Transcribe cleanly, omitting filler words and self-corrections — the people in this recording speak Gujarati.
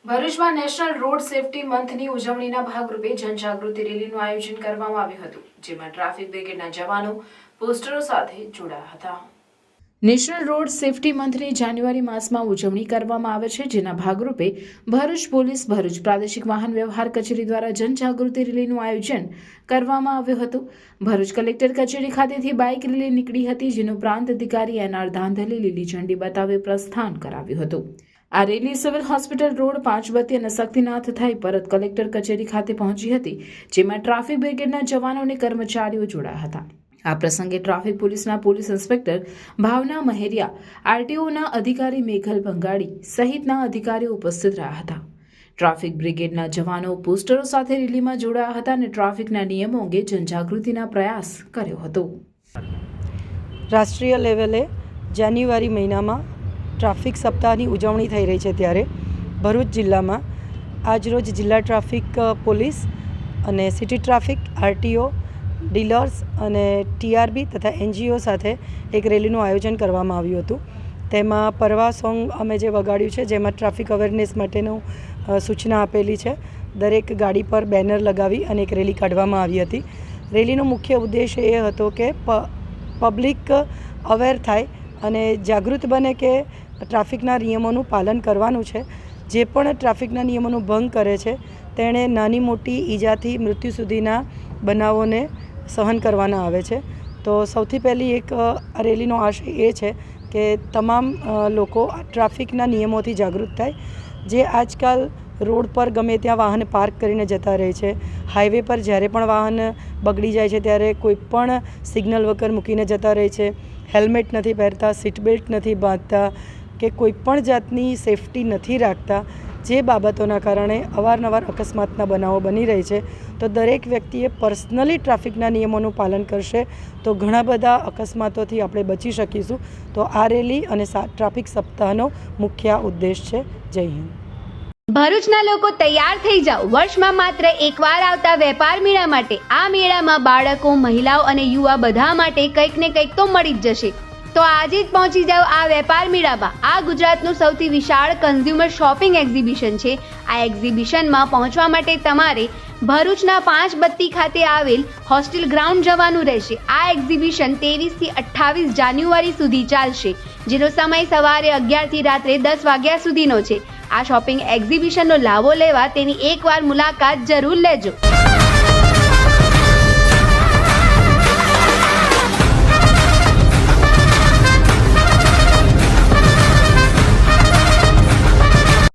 ભરૂચમાં નેશનલ રોડ સેફટી મંથની ઉજવણીના ભાગરૂપે જનજાગૃતિ રેલીનું આયોજન કરવામાં આવ્યું હતું, જેમાં ટ્રાફિક બ્રિગેડના જવાનો પોસ્ટરો સાથે જોડાયા હતા. નેશનલ રોડ સેફટી મંથની જાન્યુઆરી માસમાં ઉજવણી કરવામાં આવે છે, જેના ભાગરૂપે ભરૂચ પોલીસ, ભરૂચ પ્રાદેશિક વાહન વ્યવહાર કચેરી દ્વારા જનજાગૃતિ રેલીનું આયોજન કરવામાં આવ્યું હતું. ભરૂચ કલેક્ટર કચેરી ખાતેથી બાઇક રેલી નીકળી હતી, જેનું પ્રાંત અધિકારી એનઆર ધાંધલે લીલી ઝંડી બતાવી પ્રસ્થાન કરાવ્યું હતું. આ rally civil hospital road, Panchbatti અને શક્તિનાથ થઈ પરત કલેક્ટર કચેરી ખાતે પહોંચી હતી, જેમાં ટ્રાફિક બ્રિગેડના જવાનો અને કર્મચારીઓ જોડાયા હતા. આ પ્રસંગે ટ્રાફિક પોલીસના પોલીસ ઇન્સ્પેક્ટર ભાવના મહેરિયા, આરટીઓના અધિકારી મેઘલ ભંગાડી સહિતના અધિકારીઓ ઉપસ્થિત રહ્યા હતા. ટ્રાફિક બ્રિગેડના જવાનો પોસ્ટરો સાથે રેલીમાં જોડાયા હતા અને ટ્રાફિકના નિયમો અંગે જનજાગૃતિના પ્રયાસ કર્યો હતો. રાષ્ટ્રીય લેવલે જાન્યુઆરી મહિનામાં ટ્રાફિક સપ્તાહની ઉજવણી થઈ રહી છે, ત્યારે ભરૂચ જિલ્લામાં આજરોજ જિલ્લા ટ્રાફિક પોલીસ અને સિટી ટ્રાફિક, આરટીઓ, ડીલર્સ અને ટીઆરબી તથા એનજીઓ સાથે એક રેલીનું આયોજન કરવામાં આવ્યું હતું. તેમાં પરવા સોંગ અમે જે વગાડ્યું છે, જેમાં ટ્રાફિક અવેરનેસ માટેનું સૂચના આપેલી છે. દરેક ગાડી પર બેનર લગાવી અને એક રેલી કાઢવામાં આવી હતી. રેલીનો મુખ્ય ઉદ્દેશ એ હતો કે પબ્લિક અવેર થાય અને જાગૃત બને કે ટ્રાફિકના નિયમોનું પાલન કરવાનું છે. જે પણ ટ્રાફિકના નિયમોનું ભંગ કરે છે, તેણે નાની મોટી ઈજાથી મૃત્યુ સુધીના બનાવોને સહન કરવાના આવે છે. તો સૌથી પહેલી એક આ રેલીનો આશય એ છે કે તમામ લોકો ટ્રાફિકના નિયમોથી જાગૃત થાય. જે આજકાલ રોડ પર ગમે ત્યાં વાહન પાર્ક કરીને જતા રહે છે, હાઈવે પર જ્યારે પણ વાહન બગડી જાય છે ત્યારે કોઈ પણ સિગ્નલ વગર મૂકીને જતા રહે છે, હેલ્મેટ નથી પહેરતા, સીટ બેલ્ટ નથી બાંધતા કે કોઈ પણ જાતની સેફટી નથી રાખતા. જે બાબતોના કારણે અવારનવાર અકસ્માતના બનાવો બની રહી છે. તો દરેક વ્યક્તિએ પર્સનલી ટ્રાફિકના નિયમોનું પાલન કરશે તો ઘણા બધા અકસ્માતોથી આપણે બચી શકીશું. તો આ રેલી અને ટ્રાફિક સપ્તાહનો મુખ્ય ઉદ્દેશ છે. જય હિન્દ. ભરૂચના લોકો તૈયાર થઈ જાઓ વર્ષમાં માત્ર એકવાર આવતા વેપાર મેળા માટે. આ મેળામાં બાળકો, મહિલાઓ અને યુવા બધા માટે કંઈક ને કંઈક તો મળી જ જશે. તો આજે જ પહોંચી જાઓ આ વેપાર મેળામાં. આ ગુજરાતનું સૌથી વિશાળ કન્ઝ્યુમર શોપિંગ એક્ઝિબિશન છે. આ એક્ઝિબિશનમાં પહોંચવા માટે તમારે ભરૂચના પાંચબત્તી ખાતે આવેલ હોસ્ટેલ ગ્રાઉન્ડ જવાનું રહેશે. આ એક્ઝિબિશન 23 થી 28 જાન્યુઆરી સુધી ચાલશે, જેનો સમય સવારે 11 થી રાત્રે 10 વાગ્યા સુધીનો છે. આ શોપિંગ એક્ઝિબિશનનો લાભો લેવા તેની એકવાર મુલાકાત જરૂર લેજો.